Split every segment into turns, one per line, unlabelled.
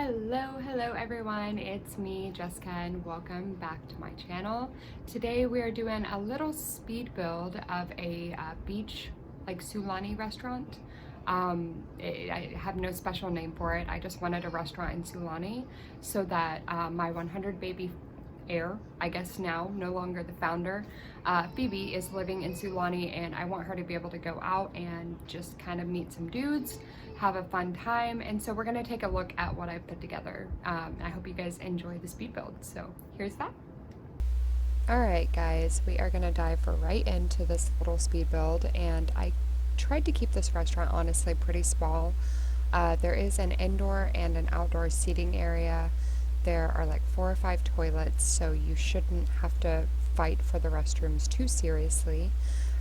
Hello everyone, it's me Jessica and welcome back to my channel. Today we are doing a little speed build of a beach like Sulani restaurant. I have no special name for it, I just wanted a restaurant in Sulani so that my 100 baby heir, I guess now, no longer the founder, Phoebe is living in Sulani and I want her to be able to go out and just kind of meet some dudes, have a fun time, and so we're gonna take a look at what I've put together. I hope you guys enjoy the speed build, so here's that. Alright guys, we are gonna dive right into this little speed build, and I tried to keep this restaurant honestly pretty small. There is an indoor and an outdoor seating area. There are like 4 or 5 toilets, so you shouldn't have to fight for the restrooms too seriously.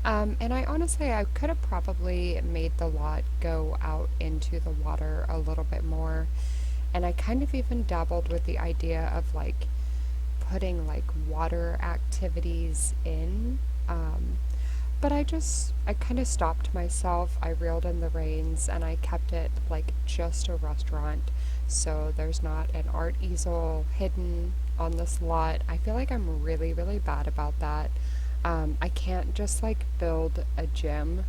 And I honestly, I could have probably made the lot go out into the water a little bit more. And I kind of even dabbled with the idea of like putting like water activities in. But I kind of stopped myself. I reeled in the reins and I kept it like just a restaurant. So there's not an art easel hidden on this lot. I feel like I'm really, really bad about that. I can't just like build a gym.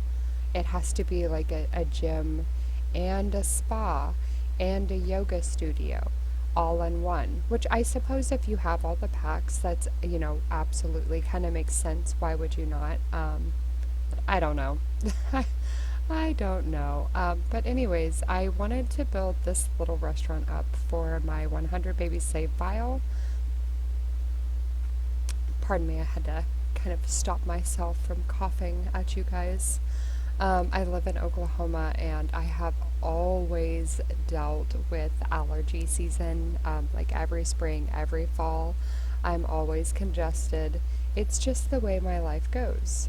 It has to be like a gym and a spa and a yoga studio all in one, which I suppose if you have all the packs, that's, you know, absolutely kind of makes sense. Why would you not? I don't know. I don't know. But anyways, I wanted to build this little restaurant up for my 100 Baby Save file. Pardon me, I had to kind of stop myself from coughing at you guys. I live in Oklahoma and I have always dealt with allergy season, like every spring, every fall. I'm always congested. It's just the way my life goes.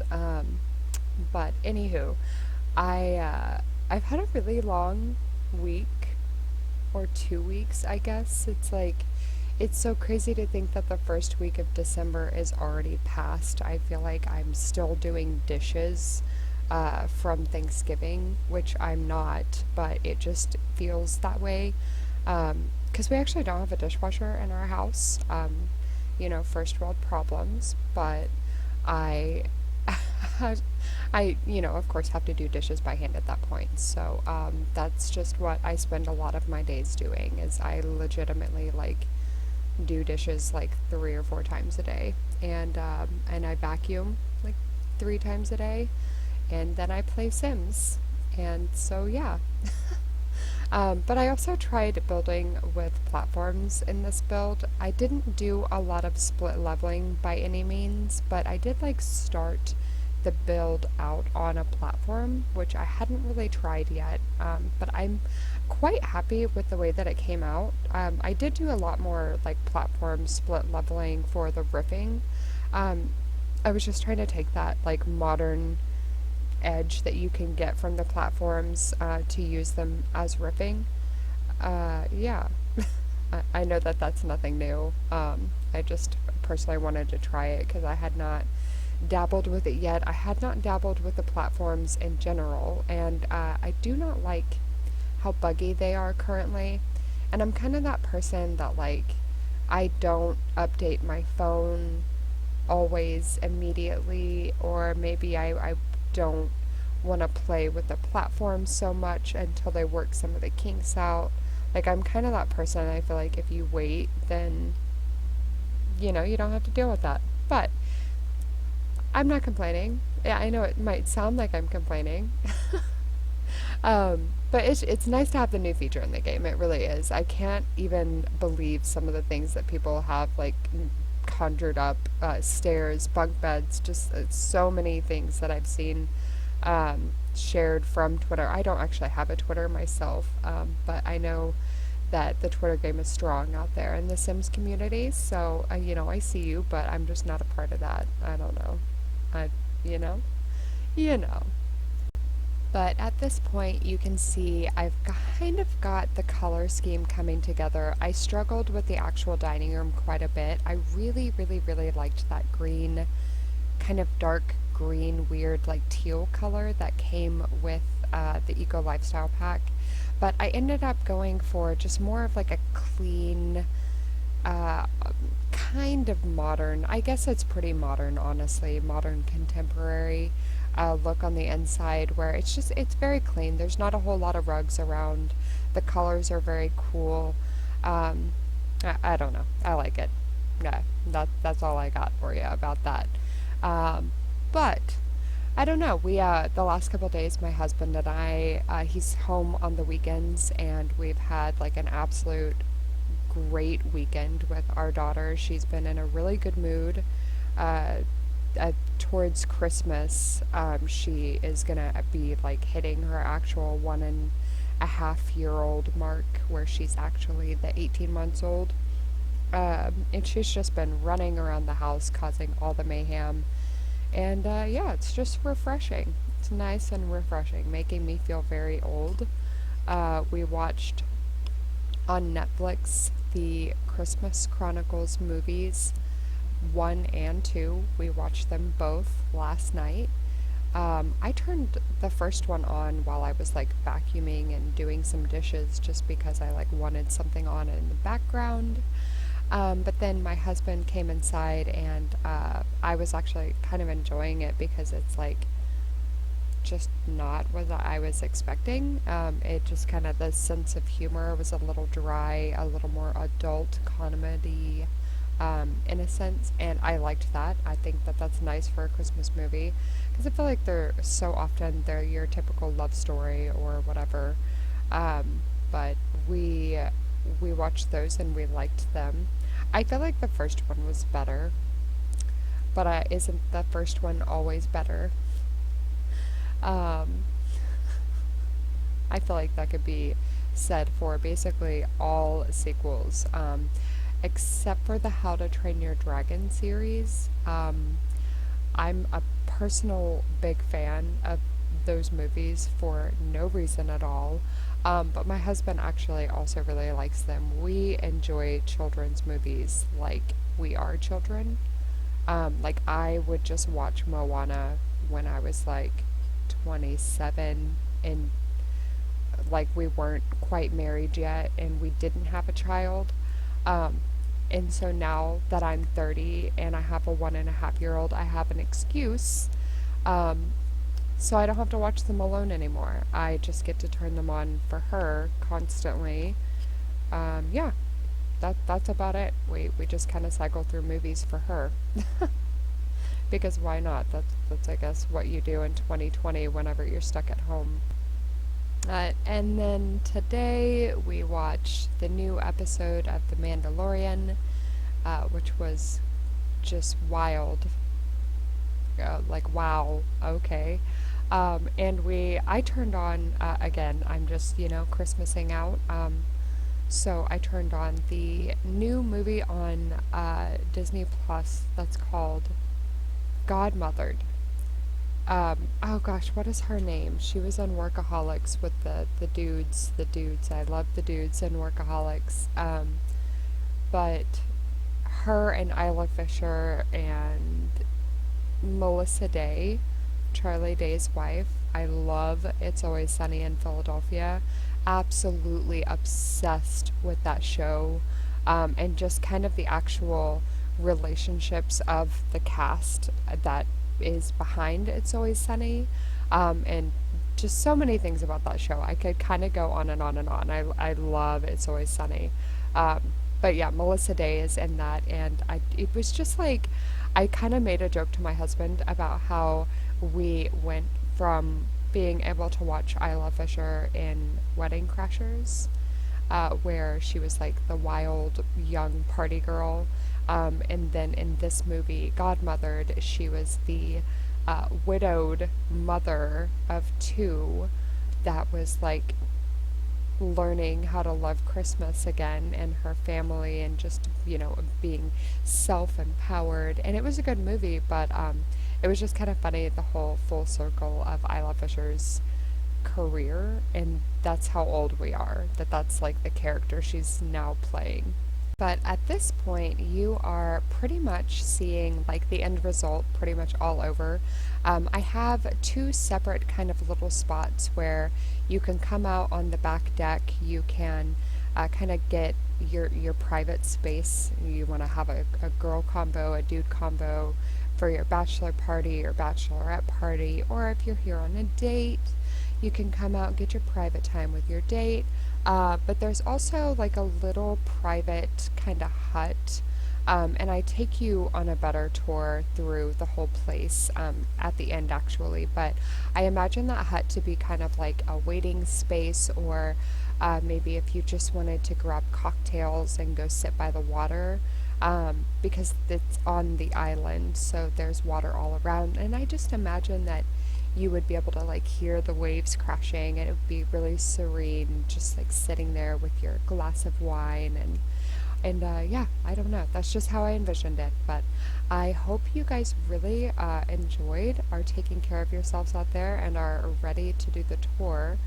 But anywho, I've had a really long week or 2 weeks, I guess. It's so crazy to think that the first week of December is already past. I feel like I'm still doing dishes from Thanksgiving, which I'm not, but it just feels that way. Because we actually don't have a dishwasher in our house. You know, first world problems, but I you know, of course, have to do dishes by hand at that point. So that's just what I spend a lot of my days doing, is I legitimately like do dishes like 3 or 4 times a day, and I vacuum like 3 times a day, and then I play Sims, and so yeah. But I also tried building with platforms in this build. I didn't do a lot of split leveling by any means, but I did like start the build out on a platform, which I hadn't really tried yet, but I'm quite happy with the way that it came out. I did do a lot more like platform split leveling for the riffing. I was just trying to take that like modern edge that you can get from the platforms to use them as riffing. Yeah, I know that that's nothing new. I just personally wanted to try it because I had not dabbled with it yet. I had not dabbled with the platforms in general, and I do not like how buggy they are currently. And I'm kind of that person that like I don't update my phone always immediately, or maybe I don't want to play with the platforms so much until they work some of the kinks out. Like I'm kind of that person. I feel like if you wait, then you know you don't have to deal with that. But I'm not complaining. Yeah, I know it might sound like I'm complaining. But it's nice to have the new feature in the game. It really is. I can't even believe some of the things that people have like conjured up, stairs, bunk beds, just so many things that I've seen shared from Twitter. I don't actually have a Twitter myself, but I know that the Twitter game is strong out there in the Sims community. So you know, I see you, but I'm just not a part of that. I don't know. I, you know, you know. But at this point, you can see I've kind of got the color scheme coming together. I struggled with the actual dining room quite a bit. I really, really, really liked that green, kind of dark green, weird like teal color that came with the Eco Lifestyle pack. But I ended up going for just more of like a clean, uh, kind of modern, I guess it's pretty modern, honestly, modern contemporary look on the inside where it's very clean. There's not a whole lot of rugs around. The colors are very cool. Um, I don't know. I like it. Yeah, that's all I got for you about that. But I don't know. We the last couple days, my husband and I, he's home on the weekends, and we've had like an absolute great weekend with our daughter. She's been in a really good mood. Uh, Towards Christmas, she is gonna be like hitting her actual 1.5 year old mark, where she's actually the 18 months old. And she's just been running around the house causing all the mayhem. And yeah, it's just refreshing. It's nice and refreshing, making me feel very old. We watched on Netflix the Christmas Chronicles movies, 1 and 2. We watched them both last night. I turned the first one on while I was like vacuuming and doing some dishes just because I like wanted something on in the background. But then my husband came inside and I was actually kind of enjoying it because it's like just not what I was expecting. It just kind of, the sense of humor was a little dry, a little more adult comedy, in a sense, and I liked that. I think that that's nice for a Christmas movie because I feel like they're your typical love story or whatever. But we watched those and we liked them. I feel like the first one was better, but isn't the first one always better? Um, I feel like that could be said for basically all sequels, except for the How to Train Your Dragon series. I'm a personal big fan of those movies for no reason at all. But my husband actually also really likes them. We enjoy children's movies like we are children. Like I would just watch Moana when I was like 27, and like we weren't quite married yet and we didn't have a child. Um, and so now that I'm 30 and I have a 1.5 year old, I have an excuse. Um, so I don't have to watch them alone anymore. I just get to turn them on for her constantly. Yeah, that's about it. We just kind of cycle through movies for her. Because why not? That's I guess what you do in 2020 whenever you're stuck at home. And then today we watched the new episode of The Mandalorian, which was just wild. Like, wow, okay. I turned on, again, I'm just, Christmasing out. So I turned on the new movie on Disney Plus that's called Godmothered. Oh gosh, what is her name? She was on Workaholics with the dudes. The dudes. I love the dudes in Workaholics. But her and Isla Fisher and Melissa Day, Charlie Day's wife. I love It's Always Sunny in Philadelphia. Absolutely obsessed with that show. And just kind of the actual relationships of the cast that is behind It's Always Sunny. And just so many things about that show. I could kind of go on and on and on. I love It's Always Sunny. But yeah, Melissa Day is in that, and it was just like, I kind of made a joke to my husband about how we went from being able to watch Isla Fisher in Wedding Crashers, where she was like the wild young party girl, and then in this movie, Godmothered, she was the widowed mother of two that was like learning how to love Christmas again and her family and just, being self-empowered. And it was a good movie, but it was just kind of funny, the whole full circle of Isla Fisher's career, and that's how old we are, that's like the character she's now playing. But at this point, you are pretty much seeing like the end result pretty much all over. I have two separate kind of little spots where you can come out on the back deck. You can kind of get your private space. You want to have a girl combo, a dude combo for your bachelor party or bachelorette party, or if you're here on a date, you can come out, get your private time with your date. But there's also like a little private kind of hut. And I take you on a better tour through the whole place at the end, actually. But I imagine that hut to be kind of like a waiting space, or maybe if you just wanted to grab cocktails and go sit by the water, because it's on the island, so there's water all around. And I just imagine that you would be able to like hear the waves crashing, and it would be really serene, just like sitting there with your glass of wine. And yeah, I don't know, that's just how I envisioned it. But I hope you guys really enjoyed, are taking care of yourselves out there, and are ready to do the tour,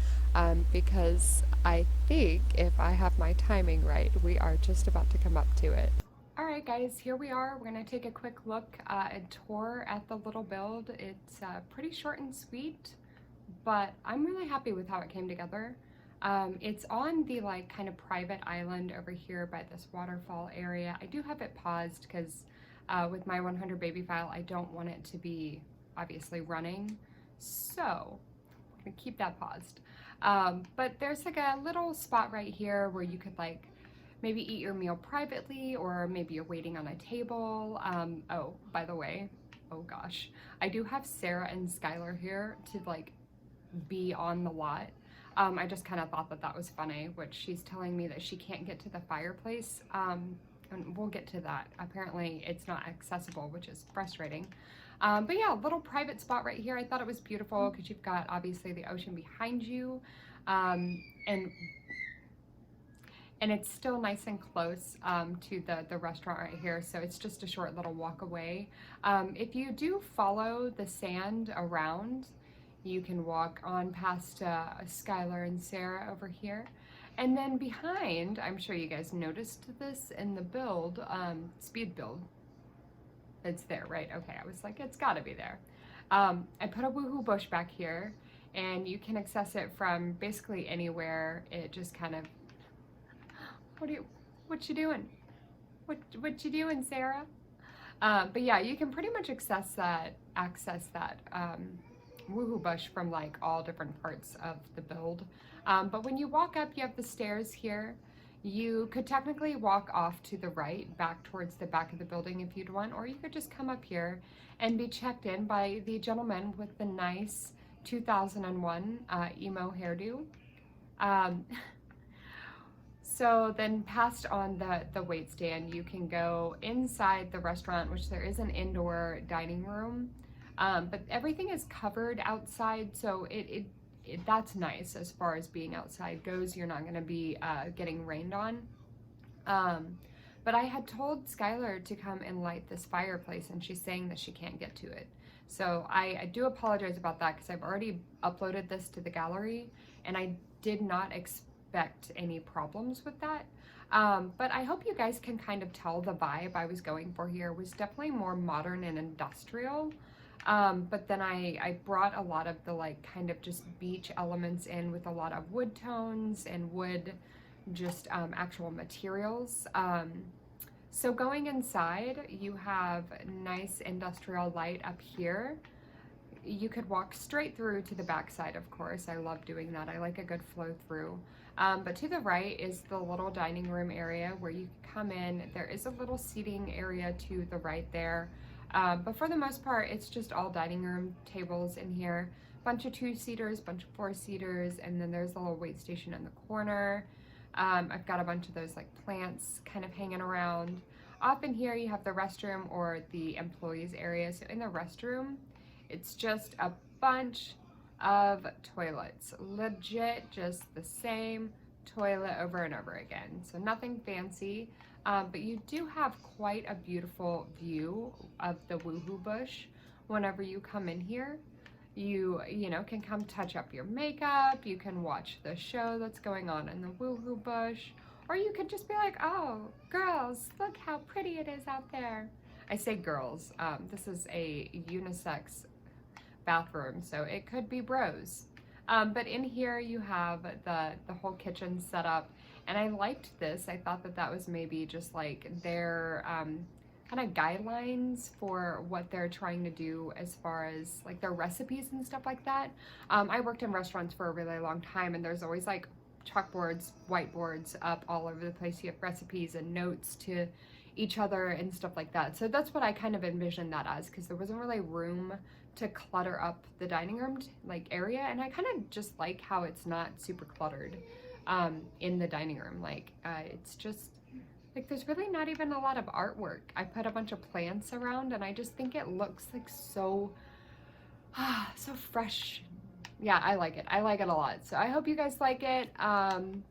because I think if I have my timing right, we are just about to come up to it. Alright guys, here we are. We're going to take a quick look and tour at the little build. It's pretty short and sweet, but I'm really happy with how it came together. It's on the like kind of private island over here by this waterfall area. I do have it paused because with my 100 baby file, I don't want it to be obviously running. So I'm going to keep that paused. But there's like a little spot right here where you could like maybe eat your meal privately, or maybe you're waiting on a table. Oh, by the way, oh gosh, I do have Sarah and Skylar here to like be on the lot. I just kind of thought that that was funny, which she's telling me that she can't get to the fireplace. And we'll get to that. Apparently it's not accessible, which is frustrating. But yeah, little private spot right here. I thought it was beautiful because you've got obviously the ocean behind you. And it's still nice and close to the restaurant right here, so it's just a short little walk away. If you do follow the sand around, you can walk on past Skylar and Sarah over here. And then behind, I'm sure you guys noticed this in the build, speed build. It's there, right? Okay, I was like, it's gotta be there. I put a woohoo bush back here, and you can access it from basically anywhere. It just kind of, what you doing? What you doing, Sarah? But yeah, you can pretty much access that woohoo bush from like all different parts of the build. But when you walk up, you have the stairs here. You could technically walk off to the right, back towards the back of the building if you'd want, or you could just come up here and be checked in by the gentleman with the nice 2001 emo hairdo. So then past on the wait stand, you can go inside the restaurant, which there is an indoor dining room, but everything is covered outside, so that's nice as far as being outside goes. You're not going to be getting rained on. But I had told Skylar to come and light this fireplace, and she's saying that she can't get to it. So I do apologize about that, because I've already uploaded this to the gallery, and I did not expect any problems with that. But I hope you guys can kind of tell the vibe I was going for here was definitely more modern and industrial. But then I brought a lot of the like kind of just beach elements in, with a lot of wood tones and wood, just actual materials. So going inside, you have nice industrial light up here. You could walk straight through to the back side, of course. I love doing that. I like a good flow through. But to the right is the little dining room area where you can come in. There is a little seating area to the right there. But for the most part, it's just all dining room tables in here. Bunch of 2-seaters, bunch of 4-seaters, and then there's a little wait station in the corner. I've got a bunch of those like plants kind of hanging around. Off in here, you have the restroom or the employees area. So in the restroom, it's just a bunch of toilets. Legit, just the same toilet over and over again. So nothing fancy, but you do have quite a beautiful view of the woohoo bush whenever you come in here. You know, can come touch up your makeup. You can watch the show that's going on in the woohoo bush, Or you could just be like, oh, girls, look how pretty it is out there. I say girls. This is a unisex bathroom, so it could be bros. But in here you have the whole kitchen set up, and I liked this. I thought that that was maybe just like their kind of guidelines for what they're trying to do as far as like their recipes and stuff like that. I worked in restaurants for a really long time, and there's always like chalkboards, whiteboards up all over the place. You have recipes and notes to each other and stuff like that. So that's what I kind of envisioned that as, because there wasn't really room to clutter up the dining room like area, and I kind of just like how it's not super cluttered in the dining room. Like it's just like there's really not even a lot of artwork. I put a bunch of plants around, and I just think it looks like so so fresh. Yeah, I like it. I like it a lot. So I hope you guys like it.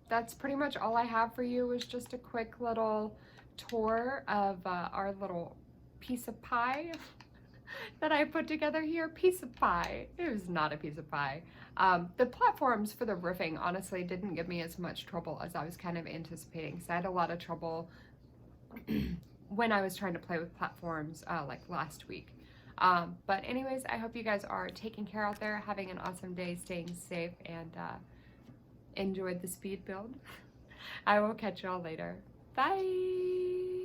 That's pretty much all I have for you, is just a quick little tour of our little piece of pie that I put together here. Piece of pie. It was not a piece of pie. The platforms for the roofing honestly didn't give me as much trouble as I was kind of anticipating. So I had a lot of trouble when I was trying to play with platforms like last week. But anyways, I hope you guys are taking care out there, having an awesome day, staying safe, and enjoyed the speed build. I will catch y'all later. Bye!